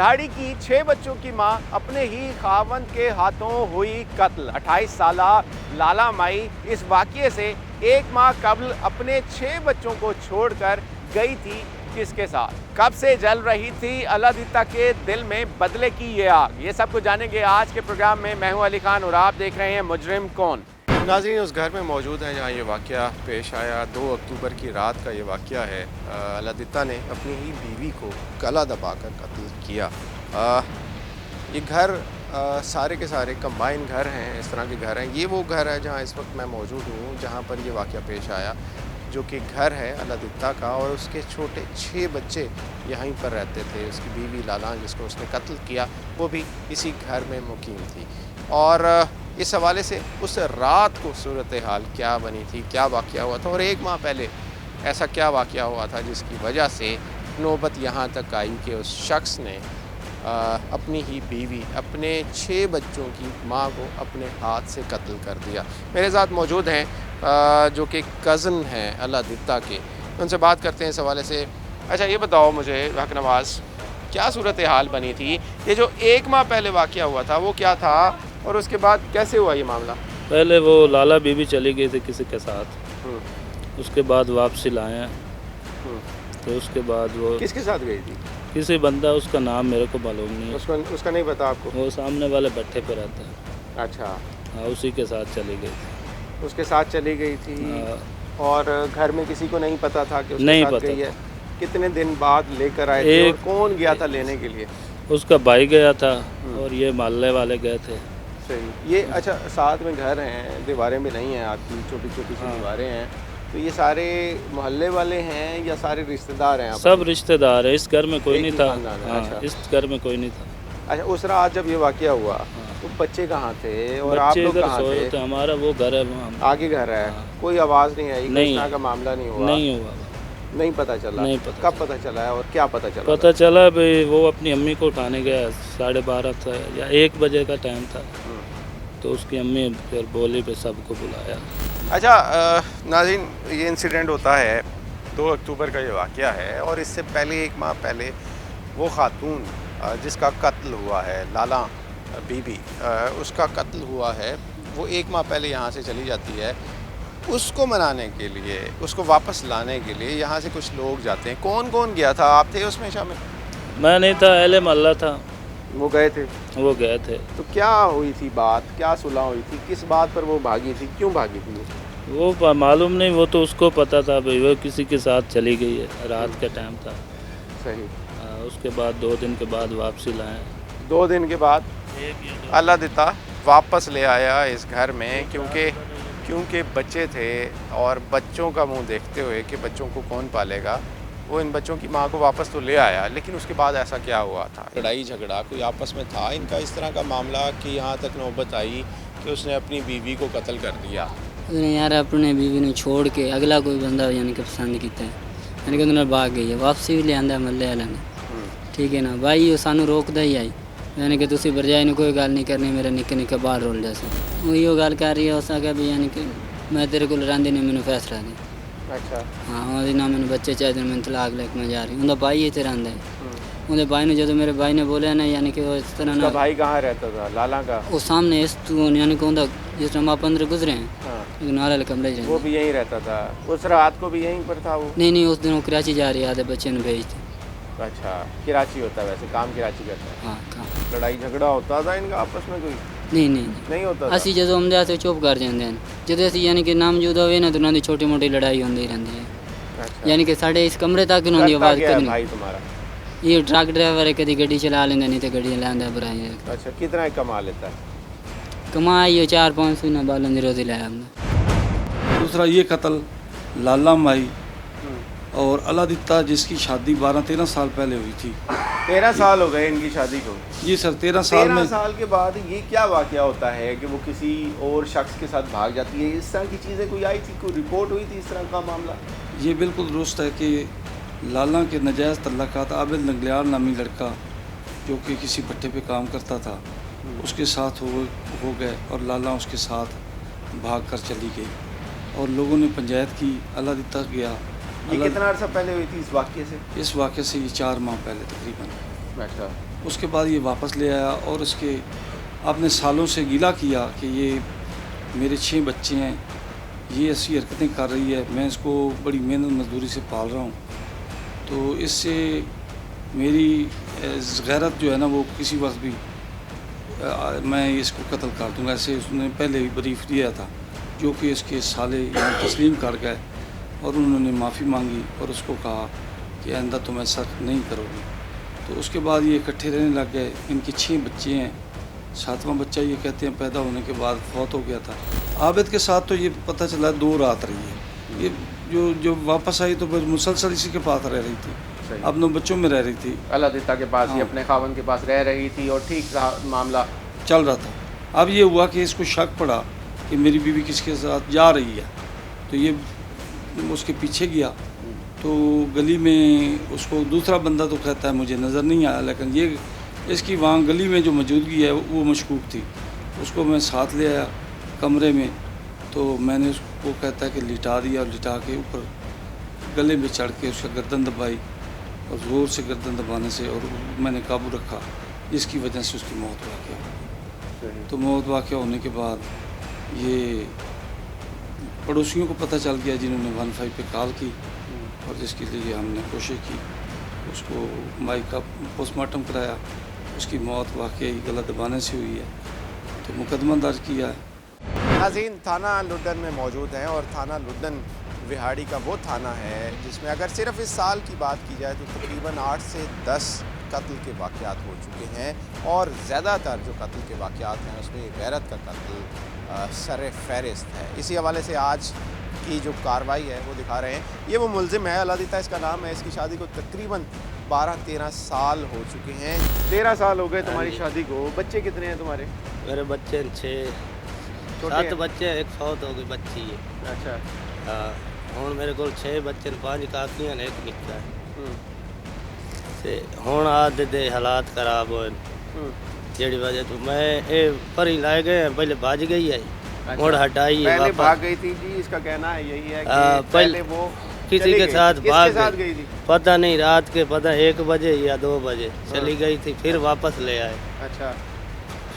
बिहाड़ी की 6 बच्चों की मां अपने ही खावंद के हाथों हुई कत्ल। 28 साला लाला माई इस वाक़ये से एक माह कबल अपने 6 बच्चों को छोड़कर गई थी। किसके साथ, कब से जल रही थी अलादीता के दिल में बदले की ये आग, ये सब कुछ जानेंगे आज के प्रोग्राम में। मैं हूं अली खान और आप देख रहे हैं मुजरिम कौन। नाज़रीन, उस घर में मौजूद हैं जहाँ ये वाक़या पेश आया। 2 अक्टूबर की रात का ये वाक़या है। अलादीता ने अपनी ही बीवी को गला दबाकर कत्ल किया। ये घर सारे के सारे कंबाइन घर हैं, इस तरह के घर हैं। ये वो घर है जहाँ इस वक्त मैं मौजूद हूँ, जहाँ पर ये वाक़या पेश आया, जो कि घर है अलादीता का, और उसके छोटे 6 बच्चे यहीं पर रहते थे। उसकी बीवी लाला, जिसको उसने कत्ल किया, वो भी इसी घर में मुकीम थी। और इस हवाले से उस रात को सूरत हाल क्या बनी थी, क्या वाक़या हुआ था, और 1 माह पहले ऐसा क्या वाक़या हुआ था जिसकी वजह से नौबत यहाँ तक आई कि उस शख्स ने अपनी ही बीवी, अपने 6 बच्चों की माँ को अपने हाथ से कत्ल कर दिया। मेरे साथ मौजूद हैं जो कि कज़न हैं अलादीता के, उनसे बात करते हैं इस हवाले से। अच्छा, ये बताओ मुझे हक नवाज़, क्या सूरत हाल बनी थी? ये जो 1 माह पहले वाक़या हुआ था वो क्या था, और उसके बाद कैसे हुआ ये मामला? पहले वो लाला बीबी चली गई थी किसी के साथ, उसके बाद वापसी लाए, तो उसके बाद वो किसके साथ गई थी? किसी बंदा, उसका नाम मेरे को मालूम नहीं है। उसका नहीं पता आपको? वो सामने वाले भट्टे पे रहता है। अच्छा, हाँ, उसी के साथ चली गई थी। उसके साथ चली गई थी। और घर में किसी को नहीं पता था कि उसके नहीं साथ पता गई है? कितने दिन बाद लेकर आए थे और कौन गया था लेने के लिए? उसका भाई गया था और ये मोहल्ले वाले गए थे। सही। ये अच्छा, साथ में घर हैं, दीवारें भी नहीं हैं आपकी, छोटी छोटी सी दीवारें हैं, तो ये सारे मोहल्ले वाले हैं या सारे रिश्तेदार हैं? सब रिश्तेदार है, इस घर में कोई नहीं था। हाँ, अच्छा। इस घर में कोई नहीं था। अच्छा, उस रात जब ये वाक़या हुआ तो बच्चे कहाँ थे और आप लोग कहाँ थे? हमारा वो घर है, आगे घर है। कोई आवाज़ नहीं आई? नहीं, का मामला नहीं हुआ? नहीं हुआ, नहीं पता चला? नहीं पता। कब पता चला है और क्या पता चला? पता चला भाई, वो अपनी अम्मी को उठाने गया, 12:30 था या 1 बजे का टाइम था, तो उसकी अम्मी फिर बोली पे सबको बुलाया। अच्छा नाज़रीन, ये इंसिडेंट होता है 2 अक्टूबर का ये वाक़या है, और इससे पहले 1 माह पहले वो खातून जिसका कत्ल हुआ है, लाला बीबी, उसका कत्ल हुआ है, वो 1 माह पहले यहाँ से चली जाती है। उसको मनाने के लिए, उसको वापस लाने के लिए यहाँ से कुछ लोग जाते हैं। कौन कौन गया था? आप थे उसमें शामिल? मैं नहीं था, अहले मोहल्ला था। वो गए थे? वो गए थे। तो क्या हुई थी बात, क्या सुलह हुई थी, किस बात पर वो भागी थी, क्यों भागी थी? वो मालूम नहीं, वो तो उसको पता था भाई, वो किसी के साथ चली गई है, रात का टाइम था। सही। उसके बाद 2 दिन के बाद वापसी लाए। 2 दिन के बाद अलादीता वापस ले आया इस घर में, क्योंकि बच्चे थे, और बच्चों का मुंह देखते हुए कि बच्चों को कौन पालेगा, वो इन बच्चों की माँ को वापस तो ले आया। लेकिन उसके बाद ऐसा क्या हुआ था? लड़ाई झगड़ा कोई आपस में था इनका, इस तरह का मामला कि यहाँ तक नौबत आई कि उसने अपनी बीवी को कत्ल कर दिया? यार, अपने बीवी ने छोड़ के अगला कोई बंदा यानी कि पसंद किया है, यानी कि उन्होंने भाग गई है, वापसी भी ले आंदा महल्ले वाले ने। ठीक है ना भाई, वो सानू रोकदा ही आई, यानी कि तुसी बरजाई ने कोई गल नहीं करनी, मेरे निक्के निक्के बाहर रोल जैसे वो गल कर रही है। उस आगे भी यानी कि मैं तेरे को रहिंदी ने मैंने फैसला दी। अच्छा। हाँ, ਉਹਦੇ ਨਾਲ ਮੈਨੂੰ ਬੱਚੇ ਚਾਹੀਦੇ ਨੇ, मैं तलाक लेके मैं जा रही हूँ। ਉਹਦਾ भाई ਇੱਥੇ ਰਹਿੰਦਾ है। ਉਹਦੇ भाई ने ਜਦੋਂ मेरे भाई ने बोलिया ना, यानी कि वो इस तरह ना, भाई कहाँ रहता था लाला का? वो सामने इस यानी कि ਉਹਦਾ जिस टाइम आप 15 गुजरे हैं, नाल वाले कमरे में वो भी यहीं रहता था? उस रात को भी यहीं पर था वो? नहीं, उस दिन वो कराची जा रही है, आधे बच्चे ने भेजते। अच्छा, कराची होता है वैसे, काम कराची करता है? हाँ, काम। लड़ाई झगड़ा होता था इनका आपस में कोई? नहीं होता था। ਅਸੀਂ ਜਦੋਂ ਆਉਂਦੇ ਆ ਤੇ ਚੁੱਪ ਕਰ ਜਾਂਦੇ ਹਨ, ਜਦੋਂ ਅਸੀਂ यानी कि नामजूद ਹੋਵੇ ना, तो ਉਹਨਾਂ ਦੀ छोटी मोटी लड़ाई ਹੁੰਦੀ रहती है। अच्छा। यानी कि साढ़े इस कमरे तक ਉਹਨਾਂ ਦੀ आवाज़ कभी भाई तुम्हारा? ये ट्रक ड्राइवर है, कभी गड्डी चला लेंगे, नहीं तो गड्डी लांदा बुराई। अच्छा, कितना कमा लेता है? कमाई 4-500 ना बालन की रोज़ी लाया हमने। दूसरा ये कत्ल लाला माई और अलादीता, जिसकी शादी 12-13 साल पहले हुई थी। 13 साल हो गए इनकी शादी को? जी सर, 13 साल में। 13 साल के बाद ये क्या वाक़या होता है कि वो किसी और शख्स के साथ भाग जाती है? इस तरह की चीज़ें कोई आई थी, कोई रिपोर्ट हुई थी इस तरह का मामला? ये बिल्कुल दुरुस्त है कि लाला के नाजायज़ तल्लक़ात आबिद नंगलियार नामी लड़का, जो कि किसी भट्टे पे काम करता था, उसके साथ हो गए, और लाला उसके साथ भाग कर चली गई, और लोगों ने पंचायत की, अलादीता गया। ये कितना अर्सा पहले हुई थी इस वाक़ये से? इस वाक़ये से ये 4 माह पहले तकरीबन। अच्छा। उसके बाद ये वापस ले आया और इसके आपने सालों से गिला किया कि ये मेरे 6 बच्चे हैं, ये ऐसी हरकतें कर रही है, मैं इसको बड़ी मेहनत मजदूरी से पाल रहा हूँ, तो इससे मेरी गैरत जो है ना वो किसी वक्त भी मैं इसको कत्ल कर दूँगा, ऐसे उसने पहले ही ब्रीफ दिया था, जो कि इसके साले यहाँ तस्लीम कर गए और उन्होंने माफ़ी मांगी और उसको कहा कि आइंदा तुम ऐसा नहीं करोगे। तो उसके बाद ये इकट्ठे रहने लग गए। इनके 6 बच्चे हैं, 7वां बच्चा ये कहते हैं पैदा होने के बाद फौत हो गया था। आबिद के साथ तो ये पता चला 2 रात रही है, ये जो वापस आई तो फिर मुसलसल इसी के पास रह रही थी, अपनों बच्चों में रह रही थी, अलादिता के पास, हाँ। ये अपने खावन के पास रह रही थी और ठीक रहा मामला। चल रहा था। अब ये हुआ कि इसको शक पड़ा कि मेरी बीवी किसके साथ जा रही है, तो ये उसके पीछे गया, तो गली में उसको दूसरा बंदा तो कहता है मुझे नज़र नहीं आया, लेकिन ये इसकी वहाँ गली में जो मौजूदगी है वो मशकूक थी। उसको मैं साथ ले आया कमरे में, तो मैंने उसको कहता है कि लिटा दिया और लिटा के ऊपर गले में चढ़ के उसका गर्दन दबाई और ज़ोर से गर्दन दबाने से और मैंने काबू रखा, जिसकी वजह से उसकी मौत वाक़या हुई। तो मौत वाक़या होने के बाद ये पड़ोसियों को पता चल गया, जिन्होंने 15 पे कॉल की और जिसके लिए हमने कोशिश की, उसको माई का पोस्टमार्टम कराया, उसकी मौत वाकई गला दबाने से हुई है, तो मुकदमा दर्ज किया है। नाज़रीन, थाना लुड्डन में मौजूद हैं और थाना लुड्डन विहाड़ी का वो थाना है जिसमें अगर सिर्फ इस साल की बात की जाए तो तकरीबन 8 से 10 कत्ल के वाक़यात हो चुके हैं और ज़्यादातर जो कत्ल के वाक़यात हैं उसमें गैरत का कत्ल सर फहरिस्त है। इसी हवाले से आज की जो कार्रवाई है वो दिखा रहे हैं। ये वो मुलजिम है, अलादिता इसका नाम है, इसकी शादी को तकरीबन 12-13 साल हो चुके हैं। 13 साल हो गए तुम्हारी शादी को। बच्चे कितने हैं तुम्हारे? मेरे बच्चे 6 7 बच्चे, एक फौत हो गई बच्ची है। अच्छा। हाँ, ਹੁਣ ਮੇਰੇ ਕੋਲ 6 ਬੱਚੇ ਨੇ, 5 ਕਾਕੀਆਂ ਨੇ, ਇੱਕ ਨਿੱਕਾ ਹੈ। ਤੇ ਹੁਣ ਆਹ ਦੇ ਹਾਲਾਤ ਖਰਾਬ ਹੋਏ ਜਿਹੜੀ ਵਜ੍ਹਾ ਤੋਂ मैं ਇਹ परी लाए गए हैं, पहले भाज गई है, ਹੁਣ हटाई है पहले वापस। भाग गई थी जी, इसका कहना है यही है कि पहले वो किसी के साथ किसके भाग साथ गई थी? पता नहीं, रात के पता 1 बजे या 2 बजे चली गई थी, फिर वापस ले आए। अच्छा,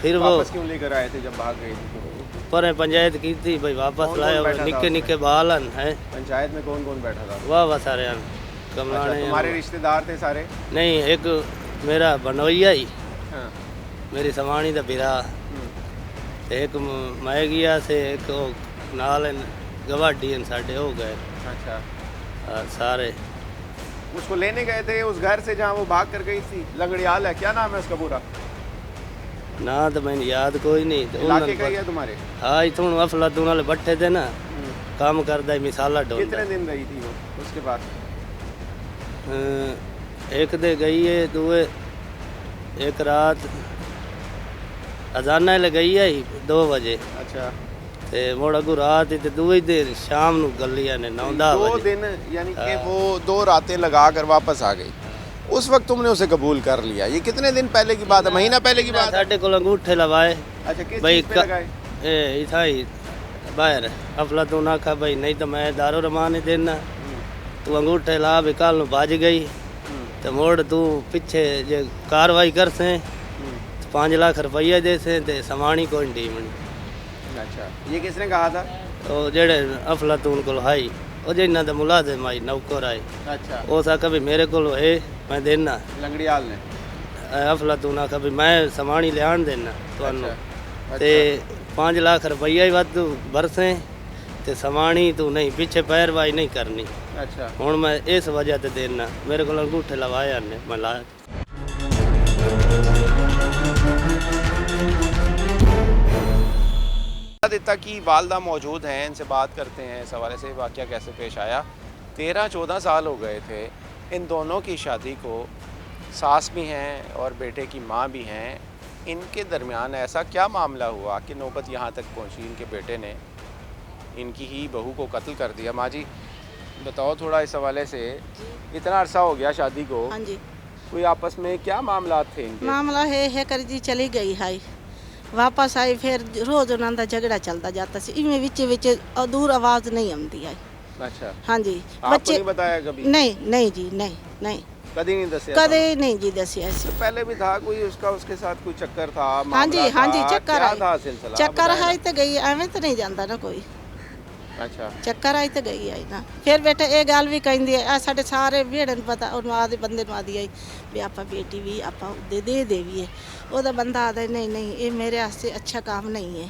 फिर वो वापस क्यों लेकर आए थे जब भाग गई थी? पर पंचायत की थी भाई, वापस कौन लाया। बैठा था निक्के उसमें? निक्के बालन है। पंचायत में कौन कौन बैठा था? वाह वाह सारे अच्छा, कमलाने। तुम्हारे रिश्तेदार थे सारे? नहीं, एक मेरा बनोइया ही, हाँ। मेरी सवाणी का बिरा, एक मैं गया से, एक नाल गवाडी साढ़े हो गए। अच्छा, सारे उसको लेने गए थे उस घर से जहाँ वो भाग कर गई थी? लंगड़ियाल है, क्या नाम है उसका पूरा? ना तो मैंने याद कोई नहीं। तो इलाके का ही है तुम्हारे? हाँ, इतों अफला तू नाल बैठे थे ना, काम करता मिसाला कितने ढोलता। दिन गई थी वो उसके बाद? एक दे गई है, दूए एक रात अजाना गई है 2 बजे, अच्छा, ते मुड़ अगू रात ही, ते दूई दिन शाम नू गलिया ने 9-10 2 बजे। दिन यानी कि वो 2 रातें लगा कर वापस आ गई। उस वक्त तुमने उसे कबूल कर लिया? ये कितने दिन पहले की बात है? महीना पहले की बात है? साढ़े को अंगूठे लवाए अच्छा, किस भाई चीज़ पे लगाए? इथा ही बाहर अफला तू ना खा भाई, नहीं तो मैं दारू रमान देना, तू अंगूठे ला भी कल नू भाज गई, तो मोड़ तू पीछे जे कार्रवाई कर से 5 लाख रुपया दे से, ते सवाणी कोई डीमनी। अच्छा, ये किसने कहा था? ओ जेड़े अफला तू को हाई, ओ जिन्ना दा मुलाजिम आई नौकर आए, अच्छा, ओ सा कभी मेरे को है मैं देना, लंगड़ियाल ने? अफला तू ना कभी मैं सवाणी लियान देना तुहानू, अच्छा, ते 5 लाख रुपया ही वध बरसे, ते सवाणी तू नहीं पीछे पैरवाई नहीं करनी। अच्छा, हुण मैं इस वजह ते देना, मेरे को अंगूठे लवाया ने मैं लाया। अलादिता की वालदा मौजूद हैं, इनसे बात करते हैं इस हवाले से वाक़या कैसे पेश आया। 13-14 साल हो गए थे इन दोनों की शादी को, सास भी हैं और बेटे की माँ भी हैं। इनके दरमियान ऐसा क्या मामला हुआ कि नौबत यहाँ तक पहुँची, इनके बेटे ने इनकी ही बहू को कत्ल कर दिया? माँ जी बताओ थोड़ा इस हवाले से, इतना अरसा हो गया शादी को, हाँ जी, कोई आपस में क्या मामला थे इनके? मामला है कर जी चली गई है, वापस आई, फिर रोज उन्होंने दा झगड़ा चलता जाता सी, इनमें विच दूर आवाज़ नहीं आती है। अच्छा, हाँ जी, आपको नहीं बताया कभी? नहीं नहीं जी, नहीं नहीं, कभी नहीं दसिया कदे नहीं जी दसिया सी। तो पहले भी था कोई उसका, उसके साथ कोई चक्कर था? हाँ जी, मामला हाँ जी, था? चक्कर क्या आई। था सिलसिला? चक्कर बताएं आई तो गई, एवं तो नहीं जाता ना कोई। अच्छा ਚੱਕਰ ਆਈ ਤੇ ਗਈ ਆਈ ਨਾ। ਫਿਰ ਬੇਟਾ ਇਹ ਗੱਲ ਵੀ ਕਹਿੰਦੀ ਹੈ ਆ ਸਾਡੇ ਸਾਰੇ ਵਿਹੜੇ ਨੂੰ ਪਤਾ, ਉਹਨੂੰ ਆਦੇ ਬੰਦੇ ਨੂੰ ਆਦੀ ਆਈ ਵੀ ਆਪਾਂ ਬੇਟੀ ਵੀ ਆਪਾਂ ਦੇ ਦੇਵੀਏ। ਉਹਦਾ ਬੰਦਾ ਆਦਾ ਨਹੀਂ ਨਹੀਂ ਇਹ ਮੇਰੇ ਵਾਸਤੇ ਅੱਛਾ ਕੰਮ ਨਹੀਂ ਹੈ,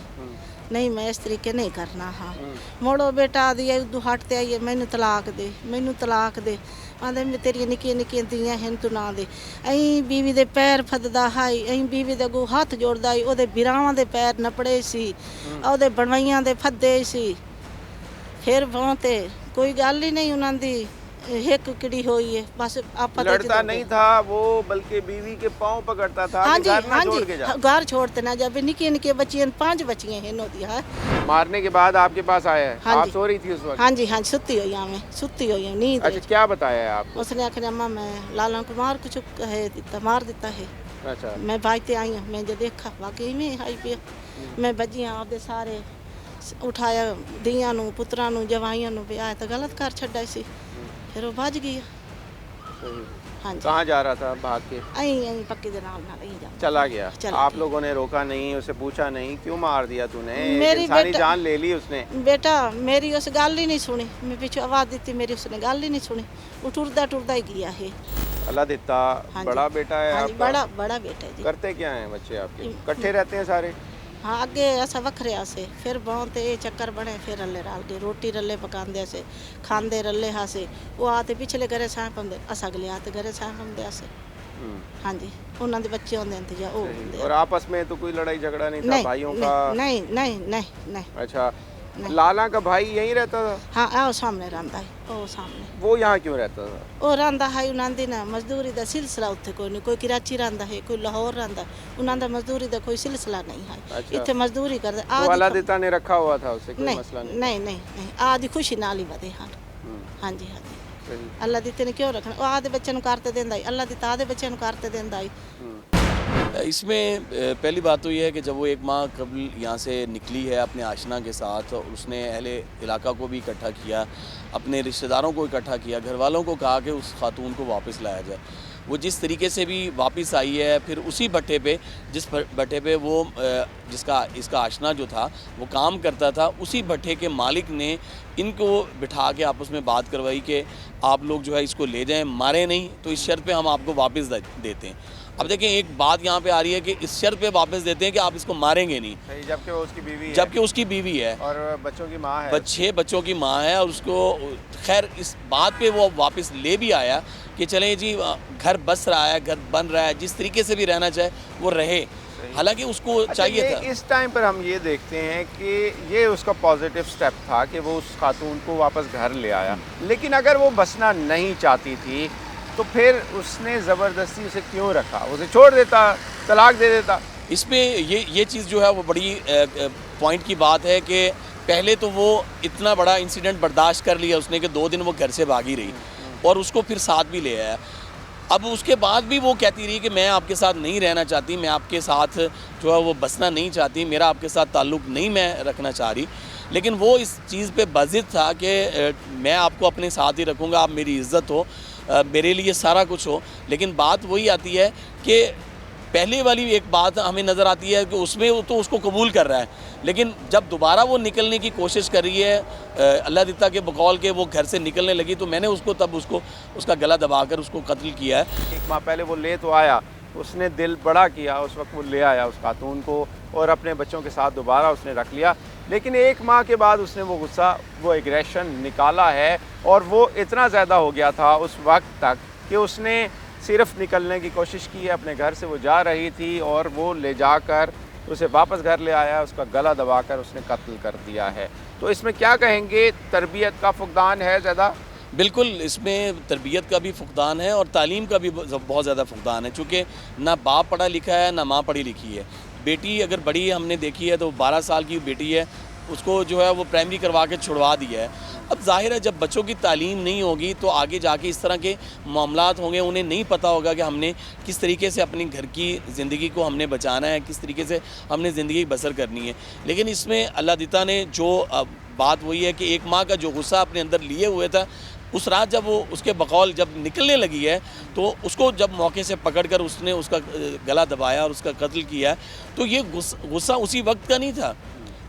ਨਹੀਂ ਮੈਂ ਇਸ ਤਰੀਕੇ ਨਹੀਂ ਕਰਨਾ। ਹਾਂ ਮੋੜੋ ਬੇਟਾ ਆਦੀ ਆਈ ਉਦੋਂ ਹਟ ਤੇ ਆਈਏ ਮੈਨੂੰ ਤਲਾਕ ਦੇ, ਮੈਨੂੰ ਤਲਾਕ ਦੇ। ਆਂਦੇ ਮੈਂ ਤੇਰੀਆਂ ਨਿੱਕੀਆਂ ਨਿੱਕੀਆਂ ਧੀਆਂ ਹਨ ਤੂੰ ਨਾ ਦੇ। ਅਸੀਂ ਬੀਵੀ ਦੇ ਪੈਰ ਫੱਦਦਾ ਹਾਈ, ਅਸੀਂ ਬੀਵੀ ਦੇ ਅੱਗੋਂ ਹੱਥ ਜੋੜਦਾ ਸੀ। ਉਹਦੇ ਬਿਰਾਵਾਂ ਦੇ ਪੈਰ ਨਪੜੇ ਸੀ, ਉਹਦੇ ਬਣਵਾਈਆਂ ਦੇ ਫੱਦੇ ਸੀ। फिर वहाँ ते कोई गल ही नहीं उन्होंने हिक किड़ी हुई है बस। आप लड़ता नहीं था वो, बल्कि बीवी के पाँव पकड़ता था। हाँ कि जी, घर ना हाँ छोड़ जी, के जा। घर छोड़ते ना जब निकी निकी बच्चियां 5 बच्चियां हैं नोदी। हाँ मारने के बाद आपके पास आया है? हाँ आप जी। सो रही थी उस वक्त? हाँ जी, हाँ सुती हुई हमें, सुती हुई हूँ नींद। अच्छा क्या बताया है आपको? उसने आखिर अम्मा मैं लाला कुमार कुछ है दिता, मार दिता है। अच्छा मैं बाजते आई हूँ, मैं जो देखा वाकई में आई पे मैं बजियाँ आपदे सारे उठाया धीआं नूं पुत्रां नूं जवाइयां नूं भी आया तो गलत कर छड्डा सी। फिर वो भज गई। हाँ जी कहाँ जा रहा था भाग के? अं पक्की दे नाल नाल ही जा चला गया। चला आप गया। लोगों ने रोका नहीं, उसे पूछा नहीं क्यों मार दिया तूने? मेरी इंसानी बेटा- जान ले ली उसने। बेटा मेरी उस गल ही नहीं सुनी। मैं पीछे आवाज़ दी मेरी उसने गल ही नहीं सुनी। वो टुरदा टुरदा ही गया है। अल्लाह दिता हाँ जी। बड़ा बेटा है हाँ जी, आपका? बड़ा बड़ा बेटा है जी। करते क्या हैं बच्चे आपके? इकट्ठे रहते हैं सारे? हाँ अगे असा वखरे से फिर बहुत ये चक्कर बने। फिर रले राल के रोटी रले पकाते से खाते रले हा से। वो आते पिछले घरे सां पाते, अस अगले आते घरे सां पाते से। हाँ जी उन्होंने बच्चे होंगे इंतजार वो होंदे। और आपस में तो कोई लड़ाई झगड़ा नहीं था नहीं भाइयों का? नहीं नहीं नहीं नहीं। अच्छा नहीं। लाला का भाई यहीं रहता था? हाँ आओ सामने रहा है, ओ सामने वो यहाँ क्यों रहता था? ਉਹ ਰਹਿੰਦਾ ਹੈ ਉਹਨਾਂ ਦੀ ਨਾ ਮਜ਼ਦੂਰੀ ਦਾ ਸਿਲਸਿਲਾ ਉੱਥੇ ਕੋਈ ਨਹੀਂ। ਕੋਈ ਕਰਾਚੀ ਰਹਿੰਦਾ ਹੈ, ਕੋਈ ਲਾਹੌਰ ਰਹਿੰਦਾ। ਉਹਨਾਂ ਦਾ ਮਜ਼ਦੂਰੀ ਦਾ ਕੋਈ ਸਿਲਸਿਲਾ नहीं है। अच्छा। ਇੱਥੇ ਮਜ਼ਦੂਰੀ ਕਰਦੇ तो अल्लाह दिता ने रखा हुआ था उससे कोई नहीं मसला नहीं? नहीं नहीं नहीं ਆਦੀ ਖੁਸ਼ੀ ਨਾਲ ਹੀ ਵਧੇ ਹਨ। हाँ जी हाँ जी सही। ਅੱਲਾ ਦਿੱਤੇ ਨੇ ਕਿਉਂ ਰੱਖਣਾ। ਉਹ ਆਦੇ ਬੱਚੇ ਨੂੰ ਕਰਤੇ ਦਿੰਦਾ ਹੈ, ਅੱਲਾ ਦਿੱਤਾ ਆਦੇ ਬੱਚੇ ਨੂੰ ਕਰਤੇ ਦਿੰਦਾ ਹੈ। इसमें पहली बात तो ये है कि जब वो एक माह कबल यहाँ से निकली है अपने आशना के साथ, और उसने अहले इलाका को भी इकट्ठा किया, अपने रिश्तेदारों को इकट्ठा किया, घर वालों को कहा कि उस खातून को वापस लाया जाए। वो जिस तरीके से भी वापस आई है, फिर उसी भट्टे पे जिस भट्टे पे वो इसका आशना जो था वो काम करता था, उसी भट्टे के मालिक ने इनको बिठा के आपस में बात करवाई कि आप लोग जो है इसको ले जाएं, मारे नहीं तो इस शर्त पे हम आपको वापस देते हैं। अब देखें एक बात यहाँ पे आ रही है कि इस शर्त पे वापस देते हैं कि आप इसको मारेंगे नहीं, सही, जबकि वो उसकी बीवी है। जबकि उसकी बीवी है और बच्चों की माँ है। 6 बच्चों की माँ है। और उसको खैर इस बात पे वो वापस ले भी आया कि चले जी घर बस रहा है, घर बन रहा है, जिस तरीके से भी रहना चाहे वो रहे। हालांकि उसको अच्छा, चाहिए ये था। इस टाइम पर हम ये देखते हैं कि ये उसका पॉजिटिव स्टेप था कि वो उस खातून को वापस घर ले आया। लेकिन अगर वो बसना नहीं चाहती थी तो फिर उसने ज़बरदस्ती उसे क्यों रखा? उसे छोड़ देता, तलाक दे देता। इसमें ये चीज़ जो है वो बड़ी पॉइंट की बात है कि पहले तो वो इतना बड़ा इंसिडेंट बर्दाश्त कर लिया उसने कि 2 दिन वो घर से भागी रही और उसको फिर साथ भी ले आया। अब उसके बाद भी वो कहती रही कि मैं आपके साथ नहीं रहना चाहती, मैं आपके साथ जो है वो बसना नहीं चाहती, मेरा आपके साथ ताल्लुक़ नहीं मैं रखना चाह रही। लेकिन वो इस चीज़ पे बज़िद था कि मैं आपको अपने साथ ही रखूँगा, आप मेरी इज़्ज़त हो, मेरे लिए सारा कुछ हो। लेकिन बात वही आती है कि पहले वाली एक बात हमें नज़र आती है कि उसमें वो तो उसको कबूल कर रहा है, लेकिन जब दोबारा वो निकलने की कोशिश कर रही है अल्लाह दिता के बकौल के वो घर से निकलने लगी, तो मैंने उसको तब उसका गला दबाकर उसको कत्ल किया है। 1 माह पहले वो ले तो आया, उसने दिल बड़ा किया, उस वक्त वो ले आया उस खातून को और अपने बच्चों के साथ दोबारा उसने रख लिया। लेकिन 1 माह के बाद उसने वो गुस्सा, वो एग्रेशन निकाला है और वो इतना ज़्यादा हो गया था उस वक्त तक कि उसने सिर्फ निकलने की कोशिश की है अपने घर से। वो जा रही थी और वो ले जाकर उसे वापस घर ले आया, उसका गला दबाकर उसने कत्ल कर दिया है। तो इसमें क्या कहेंगे, तरबियत का फुकदान है ज़्यादा? बिल्कुल, इसमें तरबियत का भी फुकदान है और तालीम का भी बहुत ज़्यादा फुकदान है, चूँकि ना बाप पढ़ा लिखा है ना माँ पढ़ी लिखी है। बेटी अगर बड़ी हमने देखी है तो 12 साल की बेटी है, उसको जो है वो प्राइमरी करवा के छुड़वा दिया है। अब जाहिर है जब बच्चों की तालीम नहीं होगी तो आगे जाके इस तरह के मामलात होंगे, उन्हें नहीं पता होगा कि हमने किस तरीके से अपनी घर की ज़िंदगी को हमने बचाना है, किस तरीके से हमने ज़िंदगी बसर करनी है। लेकिन इसमें अल्लाह दिता ने जो बात वही है कि 1 माह का जो गुस्सा अपने अंदर लिए हुए था उस रात जब वो उसके बकौल जब निकलने लगी है तो उसको जब मौके से पकड़कर उसने उसका गला दबाया और उसका कत्ल किया, तो ये गुस्सा उसी वक्त का नहीं था,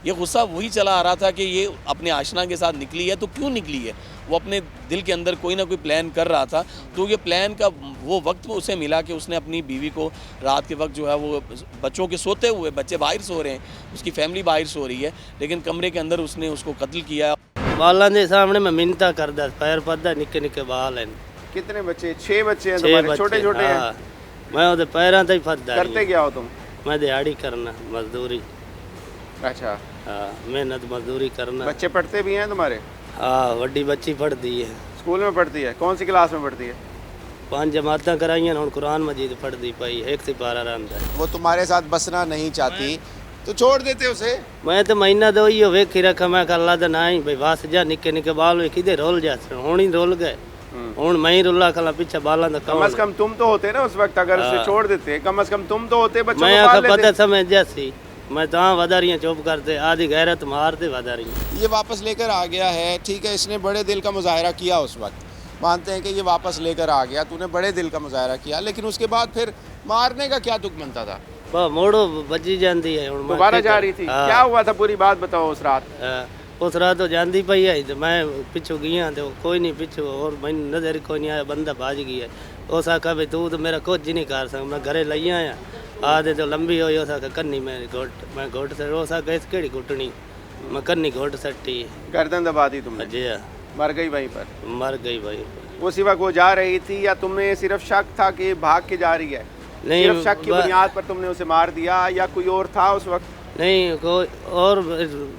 ये गुस्सा वही चला आ रहा था कि ये अपने आशना के साथ निकली है तो क्यों निकली है। वो अपने दिल के अंदर कोई ना कोई प्लान कर रहा था, तो ये प्लान का वो वक्त उसे मिला कि उसने अपनी बीवी को रात के वक्त जो है वो बच्चों के सोते हुए, बच्चे बाहर सो रहे हैं, उसकी फैमिली बाहर सो रही है, लेकिन कमरे के अंदर उसने उसको कत्ल किया। बालों के सामने मैं मिन्नता करदा, पैर पद्दा निक्के निक्के बाल हैं। कितने बच्चे? 6 बच्चे हैं तुम्हारे, छोटे छोटे हैं। हाँ, मैं उहदे पैरां ते ही फसदा। करते क्या हो तुम? मैं दिहाड़ी करना, मजदूरी। अच्छा, हाँ, मेहनत मजदूरी करना। बच्चे पढ़ते भी हैं तुम्हारे? हाँ, वड्डी बच्ची पढ़ती है, स्कूल में पढ़ती है? कौन सी क्लास में पढ़ती है? 5 जमातां कराइयां, हुण कुरान मजीद पढ़दी पई, 1 से 12 रंदा। वो तुम्हारे साथ बसना नहीं चाहती तो छोड़ देते उसे? मैं तो महीना दो ही वेखी रखा, मैं अल्लाह दा ना ही भाई बस जा, निक्के निक्के बाल वे किदे रोल जा, हुण ही रोल गए, हुण मैं ही रुला खला पीछे बालां दा। कम से कम तुम तो होते ना उस वक्त, अगर उसे छोड़ देते, कम से कम तुम तो होते, बच्चों मैं को पाल आखा पता लेते। समझ जैसी मैं तो वधा रही चुप करते, आधी गैरत मारते वधा रही। ये वापस लेकर आ गया है, ठीक है, इसने बड़े दिल का मुजाहरा किया उस वक्त, मानते हैं कि ये वापस लेकर आ गया, तूने बड़े दिल का मुजाहरा किया, लेकिन उसके बाद फिर मारने का क्या तुक बनता था? मोड़ो बची जाती है, हुण दोबारा जा रही थी? क्या हुआ था, पूरी बात बताओ उस रात। उस रात तो जाती पई है, तो मैं पिछू गया तो कोई नहीं पिछू, और मैं नजर कोई नहीं आया, बंदा भाज गया। उस आखा भाई तू तो मेरा कुछ नहीं कर सकता, मैं घरे लई आया, आदे तो लंबी हुई, उस आखा कन्नी मेरी घोट, मैं घोट से उस आखा इस केड़ी घुटनी, मैं कन्नी घोट सट्टी, गर्दन दबा दी तुमने? जी मर गई वहीं पर? मर गई भाई। उसी वक्त वो जा रही थी या तुम्हें सिर्फ शक था कि भाग के जा रही है? नहीं, सिर्फ शक की बुनियाद पर तुमने उसे मार दिया या कोई और था उस वक्त? नहीं, कोई और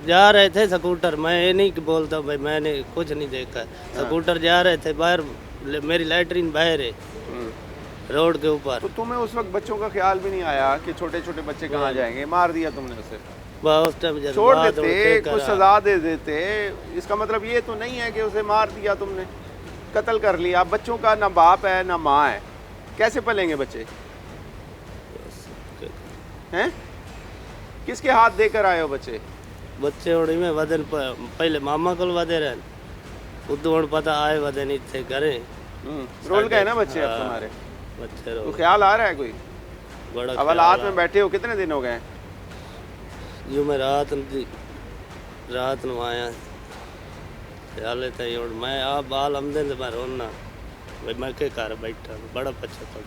जा रहे थे स्कूटर, मैं ये नहीं कि बोलता भाई मैंने कुछ नहीं देखा, स्कूटर जा रहे थे बाहर, मेरी लैटरिन बाहर है रोड के ऊपर। तो तुम्हें उस वक्त बच्चों का ख्याल भी नहीं आया कि छोटे छोटे बच्चे कहाँ जाएंगे? मार दिया तुमने उसे? उस टाइम छोड़ देते, कुछ सजा दे देते, इसका मतलब ये तो नहीं है कि उसे मार दिया तुमने, कत्ल कर लिया। बच्चों का ना बाप है ना माँ है, कैसे पलेंगे बच्चे हैं? किसके हाथ देकर आए हो बच्चे? बच्चे उड़ी में वदन पहले मामा को वधे रहे, उदू हुण पता आए वदन इतने घरे रोल गए ना बच्चे अब तुम्हारे? बच्चे तो ख्याल आ रहा है कोई? बड़ा हवालात में बैठे हो, कितने दिन हो गए? जो मैं रात ਨੂੰ आया हाले तई, हुण मैं आप बाल आमदे ते मैं रोना भाई मैं के घर बैठा, बड़ा पछतावा।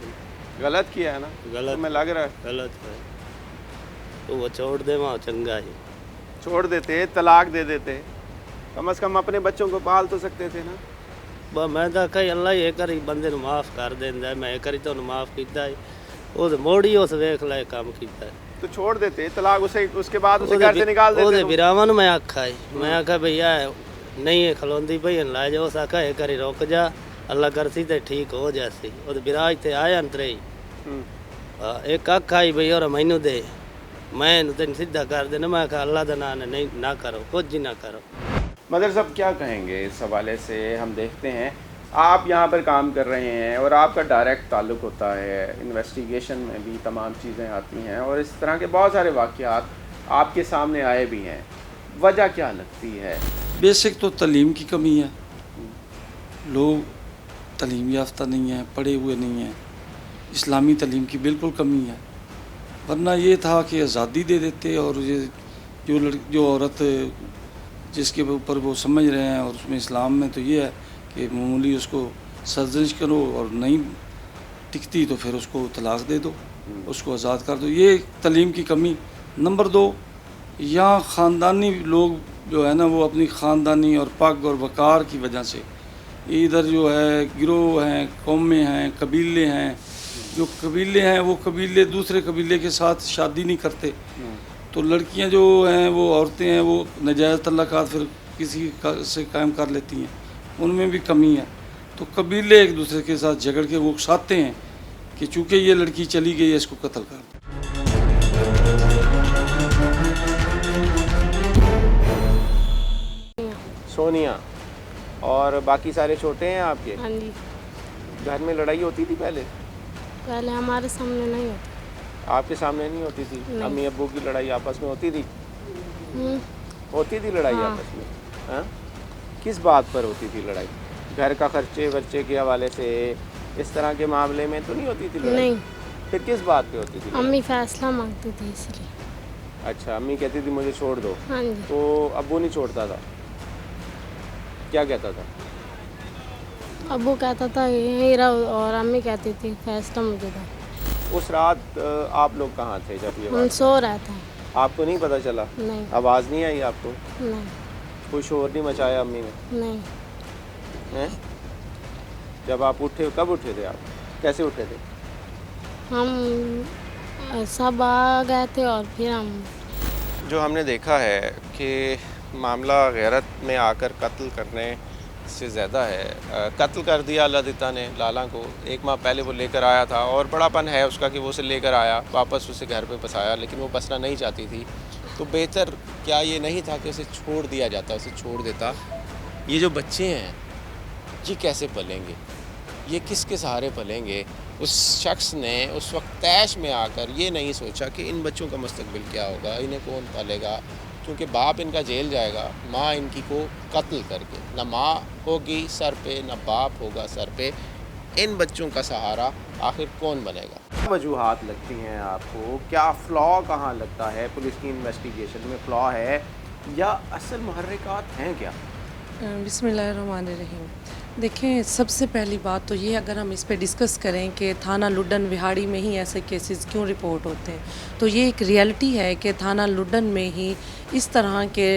गलत किया है ना? गलत तुम्हें लग रहा है? गलत है, तो वो छोड़ दे वहाँ चंगा ही। छोड़ देते, तलाक दे देते, कम से कम अपने बच्चों को पाल तो सकते थे ना? मैं तो कही अल्लाह ही एक बंदे माफ़ कर देंदा, मैं एक तो माफ़ किया है, वो मोड़ी उस वेख ला काम किया है। तो छोड़ देते तलाक, उसे उसके बाद उसे घर से निकाल देते? बिरावां मैं आखा है, मैं आखा भैया नहीं है खलोंदी भई ला जाओ, उस आखा एक बारी रुक जा, अल्लाह करसी तो ठीक हो जासी। वो बिराज ते आया अंतरे ही एक आखा ही भई और मैनू दे, मैं तेन सीधा कर देना, मैं आखा अल्लाह का नाम नहीं ना करो, कुछ ही ना करो। मदर साहब क्या कहेंगे इस हवाले से? हम देखते हैं आप यहाँ पर काम कर रहे हैं और आपका डायरेक्ट ताल्लुक़ होता है, इन्वेस्टिगेशन में भी तमाम चीज़ें आती हैं और इस तरह के बहुत सारे वाक़यात आपके सामने आए भी हैं, वजह क्या लगती है? बेसिक तो तालीम की कमी है, लोग तालीम याफ्ता नहीं है, पढ़े हुए नहीं हैं, इस्लामी तालीम की बिल्कुल कमी है, वरना ये था कि आज़ादी दे देते और ये जो औरत जिसके ऊपर वो समझ रहे हैं, और उसमें इस्लाम में तो ये है कि मामूली उसको सर्जनिश करो और नहीं टिकती तो फिर उसको तलाक दे दो, उसको आज़ाद कर दो। ये तालीम की कमी। नंबर 2, यहाँ ख़ानदानी लोग जो है ना, वो अपनी ख़ानदानी और पग और वक़ार की वजह से इधर जो है गिरोह हैं, कौमें हैं, कबीले हैं, जो कबीले हैं वो कबीले दूसरे कबीले के साथ शादी नहीं करते, तो लड़कियां जो हैं वो औरतें हैं वो नाजायज़ तल्लाक़ात फिर किसी से कायम कर लेती हैं, उनमें भी कमी है। तो कबीले एक दूसरे के साथ झगड़ के वो उकसाते हैं कि चूँकि ये लड़की चली गई है इसको कत्ल कर दो। सोनिया और बाकी सारे छोटे हैं आपके? हाँ जी। घर में लड़ाई होती थी पहले? पहले हमारे सामने नहीं होती। आपके सामने नहीं होती थी? अम्मी अब्बू की लड़ाई आपस में होती थी? होती थी लड़ाई हाँ। आपस में? हाँ? किस बात पर होती थी लड़ाई? घर का खर्चे वर्चे के हवाले से इस तरह के मामले में तो नहीं होती थी लड़ाई? नहीं, फिर किस बात पे होती थी? अम्मी फैसला मांगती थी इसलिए। अच्छा, अम्मी कहती थी मुझे छोड़ दो, हाँ जी। तो अब्बू नहीं छोड़ता था? क्या कहता था? अब्बू कहता था यहीं रहो और अम्मी कहती थी फैसला मुझे दो। उस रात आप लोग कहाँ थे जब ये हम बात? सो रहे थे। आपको नहीं पता चला? नहीं, आवाज़ नहीं आई आपको? नहीं, कोई शोर नहीं मचाया अम्मी ने? नहीं। हैं? जब आप उठे, कब उठे थे आप? कैसे उठे थे? हम सब आ गए थे और फिर हम जो हमने देखा है कि मामला गैरत में आकर कत्ल करने से ज़्यादा है। कत्ल कर दिया लदिता ने लाला को। 1 माह पहले वो लेकर आया था और बड़ापन है उसका कि वो उसे लेकर आया, वापस उसे घर पे बसाया, लेकिन वो बसना नहीं चाहती थी। तो बेहतर क्या ये नहीं था कि उसे छोड़ दिया जाता, उसे छोड़ देता? ये जो बच्चे हैं ये कैसे पलेंगे, ये किसके सहारे पलेंगे? उस शख्स ने उस वक्त तैश में आकर ये नहीं सोचा कि इन बच्चों का मुस्तकबिल क्या होगा, इन्हें कौन पालेगा, क्योंकि बाप इनका जेल जाएगा, माँ इनकी को कत्ल करके। ना माँ होगी सर पे, ना बाप होगा सर पे। इन बच्चों का सहारा आखिर कौन बनेगा? क्या वजूहात लगती हैं आपको? क्या फ़्लॉ कहाँ लगता है? पुलिस की इन्वेस्टिगेशन में फ़्लॉ है या असल मुहर्रिकात हैं क्या? बिस्मिल्लाहिर्रहमानिर्रहीम। देखें, सबसे पहली बात तो ये, अगर हम इस पे डिस्कस करें कि थाना लुड्डन विहाड़ी में ही ऐसे केसेस क्यों रिपोर्ट होते हैं, तो ये एक रियलिटी है कि थाना लुड्डन में ही इस तरह के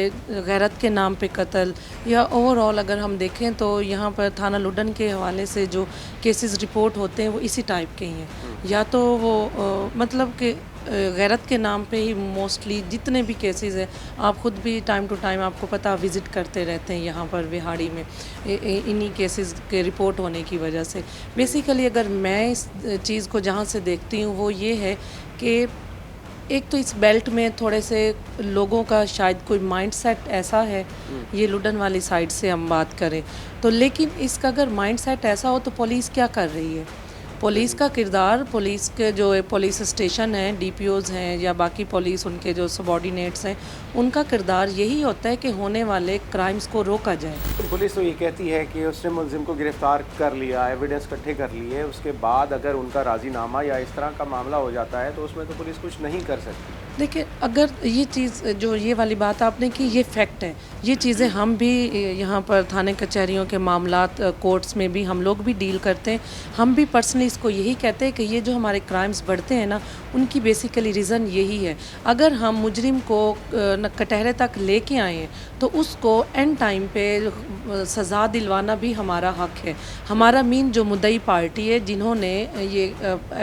गैरत के नाम पे कत्ल या ओवरऑल अगर हम देखें तो यहाँ पर थाना लुड्डन के हवाले से जो केसेस रिपोर्ट होते हैं वो इसी टाइप के ही हैं। या तो वो मतलब कि गैरत के नाम पे ही मोस्टली जितने भी केसेस हैं, आप ख़ुद भी टाइम टू टाइम आपको पता विज़िट करते रहते हैं यहाँ पर विहाड़ी में इन्हीं केसेस के रिपोर्ट होने की वजह से। बेसिकली अगर मैं इस चीज़ को जहाँ से देखती हूँ वो ये है कि एक तो इस बेल्ट में थोड़े से लोगों का शायद कोई माइंडसेट ऐसा है, ये लुड्डन वाली साइड से हम बात करें तो, लेकिन इसका अगर माइंडसेट ऐसा हो तो पुलिस क्या कर रही है? पुलिस का किरदार, पुलिस के जो पुलिस स्टेशन हैं, डीपीओज़ हैं या बाकी पुलिस उनके जो सबॉर्डिनेट्स हैं, उनका किरदार यही होता है कि होने वाले क्राइम्स को रोका जाए। तो पुलिस तो ये कहती है कि उसने मुलजिम को गिरफ्तार कर लिया, एविडेंस इकट्ठे कर लिए, उसके बाद अगर उनका राजीनामा या इस तरह का मामला हो जाता है तो उसमें तो पुलिस कुछ नहीं कर सकती। देखिए, अगर ये चीज़ जो ये वाली बात आपने की, ये फैक्ट है, ये चीज़ें हम भी यहाँ पर थाने कचहरियों के मामलात कोर्ट्स में भी हम लोग भी डील करते हैं। हम भी पर्सनली इसको यही कहते हैं कि ये जो हमारे क्राइम्स बढ़ते हैं ना, उनकी बेसिकली रीज़न यही है। अगर हम मुजरिम को कटहरे तक लेके आए तो उसको एंड टाइम पे सज़ा दिलवाना भी हमारा हक है। हमारा मीन जो मुद्दई पार्टी है जिन्होंने ये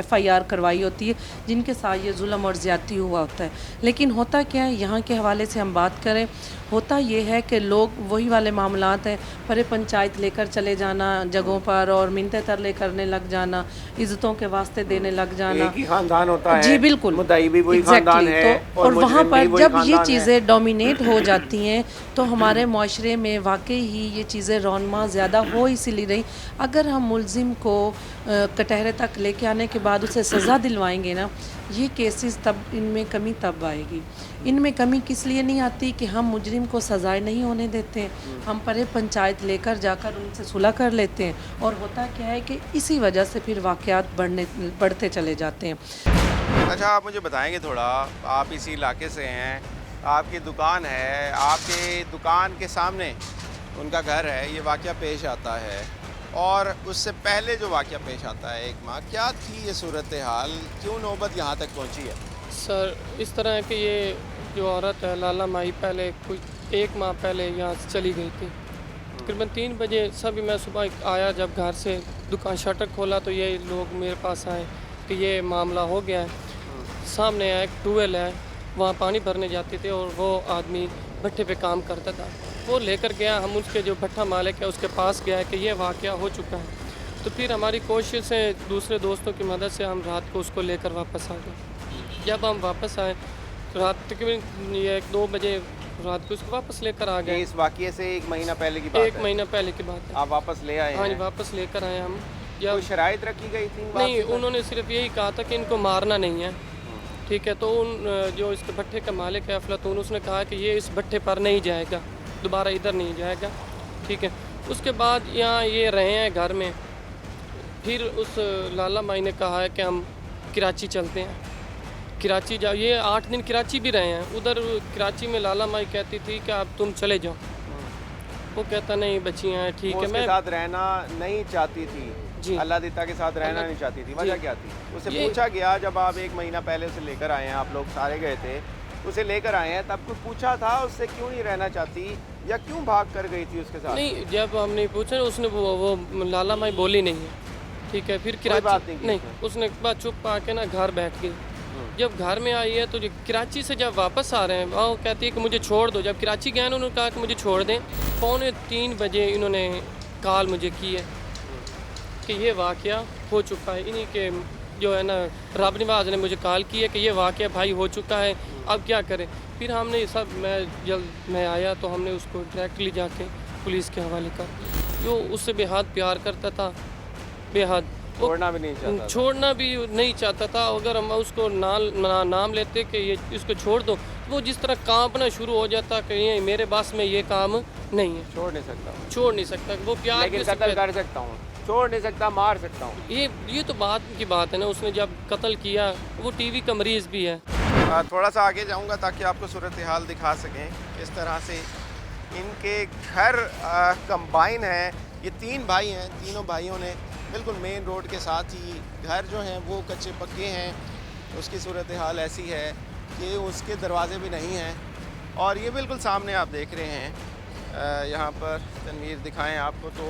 FIR करवाई होती है, जिनके साथ ये जुल्म और ज़्यादती हुआ होता है। लेकिन होता क्या है, यहाँ के हवाले से हम बात करें, होता ये है कि लोग वही वाले मामलात हैं, परे पंचायत लेकर चले जाना जगहों पर और मिन्नतें तरले करने लग जाना, इज़्ज़तों के वास्ते देने लग जाना। एक ही खानदान होता है, जी बिल्कुल, मुद्दाई भी वही खानदान है तो, और वहाँ पर जब ये चीज़ें डोमिनेट हो जाती हैं तो हमारे माशरे में वाकई ही ये चीज़ें रौनमा ज़्यादा हो इसीलिए रही। अगर हम मुलजिम को कटहरे तक लेके आने के बाद उसे सज़ा दिलवाएंगे ना, ये केसेस तब इनमें कमी तब आएगी। इनमें कमी किस लिए नहीं आती कि हम मुजरिम को सज़ाएं नहीं होने देते हैं, हम परे पंचायत लेकर जाकर उनसे सुलह कर लेते हैं, और होता क्या है कि इसी वजह से फिर वाक़यात बढ़ते चले जाते हैं। अच्छा, आप मुझे बताएंगे थोड़ा, आप इसी इलाके से हैं, आपकी दुकान है, आपके दुकान के सामने उनका घर है, ये वाक़या पेश आता है, और उससे पहले जो वाक़या पेश आता है 1 माह, क्या थी ये सूरत हाल, क्यों नौबत यहाँ तक पहुँची है? सर, इस तरह है कि ये जो औरत है लाला माई, पहले कुछ 1 माह पहले यहाँ से चली गई थी। तकरीबन 3 बजे सभी मैं सुबह आया, जब घर से दुकान शटर खोला तो ये लोग मेरे पास आए कि ये मामला हो गया है। सामने एक ट्यूबवेल है, वहाँ पानी भरने जाते थे और वो आदमी भट्टे पे काम करता था, वो लेकर गया। हम उसके जो भट्टा मालिक है उसके पास गया कि ये वाक़या हो चुका है। तो फिर हमारी कोशिश से दूसरे दोस्तों की मदद से हम रात को उसको लेकर वापस आ गए। जब हम वापस आए तो रात तकरीबन 1-2 बजे रात को उसको वापस लेकर आ गए। इस वाक़ये से 1 महीना पहले की बात है? 1 महीना पहले की बात है। आप वापस ले आए? हाँ जी, हैं? वापस लेकर आए हम। कोई शराइत रखी गई थी? नहीं, उन्होंने सिर्फ यही कहा था कि इनको मारना नहीं है, ठीक है। तो उन जो इसके भट्टे का मालिक है अफलातून, उसने कहा कि ये इस भट्टे पर नहीं जाएगा, दोबारा इधर नहीं जाएगा, ठीक है। उसके बाद यहाँ ये रहे हैं घर में। फिर उस लाला माई ने कहा है कि हम कराची चलते हैं, कराची जाओ। ये 8 दिन कराची भी रहे हैं। उधर कराची में लाला माई कहती थी कि अब तुम चले जाओ, वो कहता नहीं बच्चियाँ हैं, ठीक वो है। उसके मैं साथ रहना नहीं चाहती थी जी। अल्लाह दीता के साथ रहना नहीं चाहती थी। वजह जी। क्या थी? उसे ये- पूछा गया जब आप 1 महीना पहले उसे लेकर आए हैं, आप लोग सारे गए थे, उसे लेकर आए हैं, तब कुछ पूछा था उससे क्यों नहीं रहना चाहती या क्यों भाग कर गई थी उसके साथ? नहीं, जब हमने पूछा ना, उसने वो लाला माई बोली नहीं है, ठीक है। फिर बात नहीं कराची की नहीं, उसने बस चुप आके ना घर बैठ गई। जब घर में आई है तो जो कराची से जब वापस आ रहे हैं, वो कहती है कि मुझे छोड़ दो। जब कराची गए उन्होंने कहा कि मुझे छोड़ दें। 2:45 बजे इन्होंने कॉल मुझे की है कि ये वाक़या हो चुका है। इन्हीं के जो है ना रब नवाज ने मुझे कॉल की है कि ये वाक़या भाई हो चुका है, अब क्या करें। फिर हमने सब मैं आया तो हमने उसको डायरेक्टली जाके पुलिस के हवाले कर दिया। जो उससे बेहद प्यार करता था, बेहद छोड़ना भी नहीं चाहता था। छोड़ना भी नहीं चाहता था। अगर हम उसको नाम लेते कि ये इसको छोड़ दो, वो जिस तरह कांपना शुरू हो जाता कि ये मेरे बस में ये काम नहीं है, छोड़ नहीं सकता, छोड़ नहीं सकता। वो प्यार लेकिन भी उससे कत्ल कर सकता हूँ, छोड़ नहीं सकता, मार सकता हूँ। ये तो बात की बात है ना। उसने जब कत्ल किया, वो टीवी का मरीज़ भी है। थोड़ा सा आगे जाऊंगा ताकि आपको सूरत हाल दिखा सकें किस तरह से इनके घर कंबाइन है। ये 3 भाई हैं, तीनों भाइयों ने बिल्कुल मेन रोड के साथ ही घर जो हैं वो कच्चे पक्के हैं। उसकी सूरत हाल ऐसी है कि उसके दरवाजे भी नहीं हैं और ये बिल्कुल सामने आप देख रहे हैं। यहाँ पर तनवीर दिखाएं आपको तो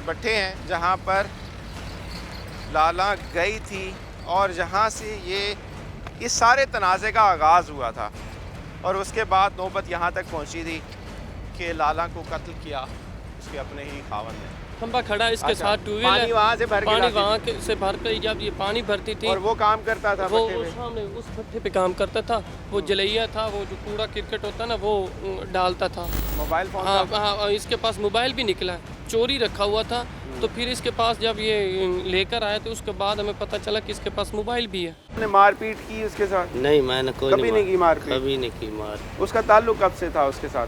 भट्ठे हैं जहाँ पर लाला गई थी और जहाँ से ये इस सारे तनाज़े का आगाज़ हुआ था और उसके बाद नौबत यहाँ तक पहुँची थी कि लाला को कत्ल किया उसके अपने ही खावन ने। खंबा खड़ा है इसके अच्छा, साथ, 2 पानी व्हीलर वहाँ से भर के पानी लाती वहाँ से भर कर जब ये पानी भरती थी और वो काम करता था वो भट्टे पे। सामने उस भट्टे पे काम करता था। वो जलैया था, वो जो कूड़ा क्रिकेट होता है ना वो डालता था। मोबाइल फ़ोन हाँ था? हाँ, इसके पास मोबाइल भी निकला है, चोरी रखा हुआ था। तो फिर इसके पास जब ये लेकर आए तो उसके बाद हमें पता चला कि इसके पास मोबाइल भी है। आपने मारपीट की उसके साथ? नहीं, मैंने कोई कभी नहीं की मारपीट? कभी नहीं की मार। उसका ताल्लुक कब से था उसके साथ?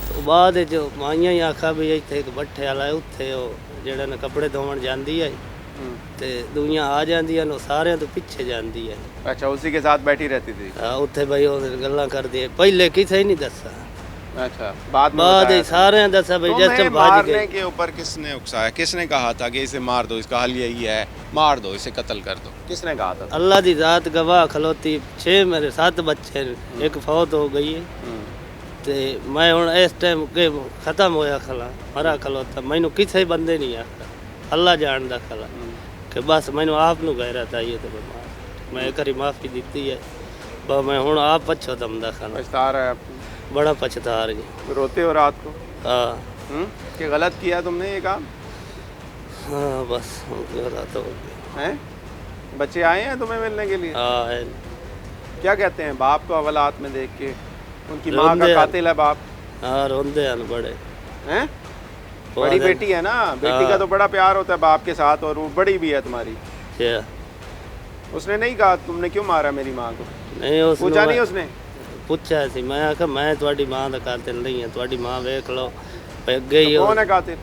तो बाद जो माइयां ही आखा भी इत्थे एक भट्ठे वाला उत्थे ਜਿਹੜਾ ਨੇ ਕੱਪੜੇ ਧੋਣ ਜਾਂਦੀ ਹੈ ਤੇ ਦੁਨੀਆ ਆ ਜਾਂਦੀਆਂ ਨੇ ਸਾਰਿਆਂ ਤੋਂ ਪਿੱਛੇ ਜਾਂਦੀ ਹੈ। अच्छा, उसी के साथ बैठी रहती थी? ਹਾਂ ਉੱਥੇ ਬਈ ਉਹ ਗੱਲਾਂ ਕਰਦੀ ਹੈ, ਪਹਿਲੇ ਕਿਸੇ ਨਹੀਂ ਦੱਸਾ। अच्छा, बाद में बाद बताया था। सारे दसा भाई जस्ट तुम्हें भाज मारने गए। के ऊपर किसने उकसाया? किसने कहा था कि इसे मार दो, इसका हल यही है, मार दो, इसे कत्ल कर दो? किसने कहा था? अल्लाह दी जात गवाह खलोती। 6 मेरे 7 बच्चे ने, एक फौत हो गई है ਤੇ ਮੈਂ ਹੁਣ ਇਸ ਟਾਈਮ ਕਿ ਖਤਮ ਹੋਇਆ ਖਲਾ ਮਰਾ ਖਲੋਤਾ। ਮੈਨੂੰ ਕਿਸੇ ਬੰਦੇ ਨਹੀਂ ਆਖਦਾ, ਅੱਲਾ ਜਾਣਦਾ ਖਲਾ ਕਿ ਬਸ ਮੈਨੂੰ ਆਪ ਨੂੰ ਗੈਰਤ ਆਈ ਹੈ ਤੇ ਮੈਂ ਇੱਕ ਵਾਰੀ ਮਾਫੀ ਦਿੱਤੀ ਹੈ। ਬਸ ਮੈਂ ਹੁਣ ਆਪ ਪਛਤਾਉਂਦਾ ਖਲਾ। पछता रहा है आप? बड़ा पछता रही। रोते हो रात को? हाँ कि गलत किया तुमने ये काम? हाँ बस गलत हो गया। हैं? बच्चे आए हैं तुम्हें मिलने के लिए? हाँ है। क्या कहते हैं बाप को हवालात में देख के? उनकी माँ रोंदे का हैं। कातिल है बाप, हाँ रोंदे हैं बड़े। हैं? बड़ी बेटी है ना, बेटी का तो बड़ा प्यार होता है बाप के साथ और वो बड़ी भी है तुम्हारी। क्या उसने नहीं कहा तुमने क्यों मारा मेरी माँ को? नहीं पूछा नहीं उसने? ਪੁੱਛਿਆ ਸੀ। ਮੈਂ ਆਖਿਆ ਮੈਂ ਤੁਹਾਡੀ ਮਾਂ ਦਾ ਕਾਤਿਲ ਨਹੀਂ ਹਾਂ, ਤੁਹਾਡੀ ਮਾਂ ਵੇਖ ਲਓ ਅੱਗੇ ਹੀ कौन है कातिल?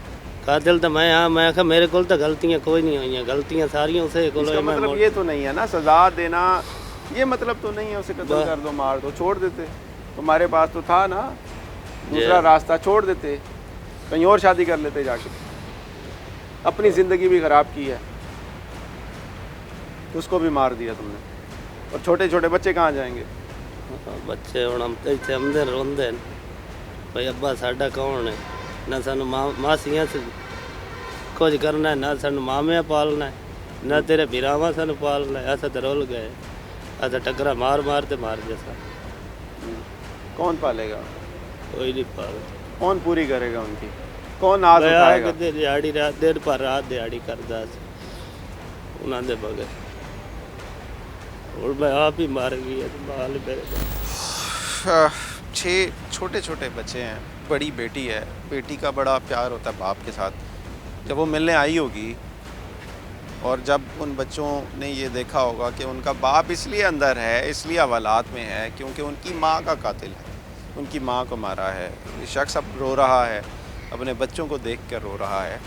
ਕਾਤਿਲ ਤਾਂ ਮੈਂ ਹਾਂ। ਮੈਂ ਆਖਿਆ ਮੇਰੇ ਕੋਲ ਤਾਂ ਗਲਤੀਆਂ ਕੋਈ ਨਹੀਂ ਹੋਈਆਂ, ਗਲਤੀਆਂ ਸਾਰੀਆਂ ਉਸੇ ਕੋਲ इसका है। मैं मतलब ये तो नहीं है ना सजा देना, ये मतलब तो नहीं है उसे कत्ल कर दो, मार दो, छोड़ देते। तुम्हारे पास तो था ना दूसरा रास्ता, छोड़ देते, कहीं और शादी कर लेते जाके। अपनी ज़िंदगी भी ख़राब की है, उसको भी मार दिया तुमने। और छोटे छोटे बच्चे कहाँ जाएंगे? ਬੱਚੇ ਹੁਣ ਇੱਥੇ ਆਉਂਦੇ ਰੋਂਦੇ ਨੇ ਭਈ ਅੱਬਾ ਸਾਡਾ ਕੌਣ ਹੈ, ਨਾ ਸਾਨੂੰ ਮਾਸੀਆਂ ਸੇ ਕੁਝ ਕਰਨਾ ਹੈ, ਨਾ ਸਾਨੂੰ ਮਾਮਿਆਂ ਪਾਲਣਾ ਹੈ, ਨਾ ਤੇਰੇ ਵੀਰਾਵਾਂ ਸਾਨੂੰ ਪਾਲਣਾ ਹੈ। ਅਸਾਂ ਤਾਂ ਰੁੱਲ ਗਏ, ਅਸਾਂ ਟੱਕਰਾ ਮਾਰ ਮਾਰ ਤੇ ਮਾਰ ਜਸਾ। कौन पालेगा? कोई नहीं पाल। कौन पूरी करेगा उनकी? कौन आज उठाएगा? दिहाड़ी रात देर पर रात दिहाड़ी करदा सी ਉਹਨਾਂ ਦੇ ਬਗੈਰ। और मैं आप ही मार गई बाल मेरे। 6 छोटे छोटे बच्चे हैं, बड़ी बेटी है, बेटी का बड़ा प्यार होता है बाप के साथ। जब वो मिलने आई होगी और जब उन बच्चों ने ये देखा होगा कि उनका बाप इसलिए अंदर है, इसलिए हवालात में है क्योंकि उनकी माँ का कातिल है, उनकी माँ को मारा है। ये शख्स अब रो रहा है, अपने बच्चों को देख कर रो रहा है।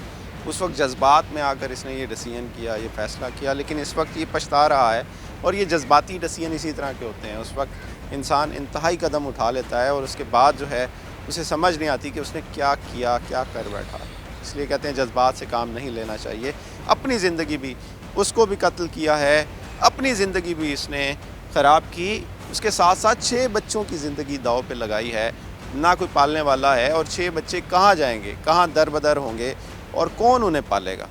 उस वक्त जज्बात में आकर इसने ये डिसीजन किया, ये फ़ैसला किया, लेकिन इस वक्त ये पछता रहा है। और ये जज्बाती डिसीजन इसी तरह के होते हैं। उस वक्त इंसान इंतहाई कदम उठा लेता है और उसके बाद जो है उसे समझ नहीं आती कि उसने क्या किया, क्या कर बैठा। इसलिए कहते हैं जज्बात से काम नहीं लेना चाहिए। अपनी ज़िंदगी भी, उसको भी कत्ल किया है, अपनी ज़िंदगी भी इसने ख़राब की, उसके साथ साथ 6 बच्चों की ज़िंदगी दाव पे लगाई है। ना कोई पालने वाला है और 6 बच्चे कहाँ जाएंगे, कहाँ दर बदर होंगे और कौन उन्हें पालेगा।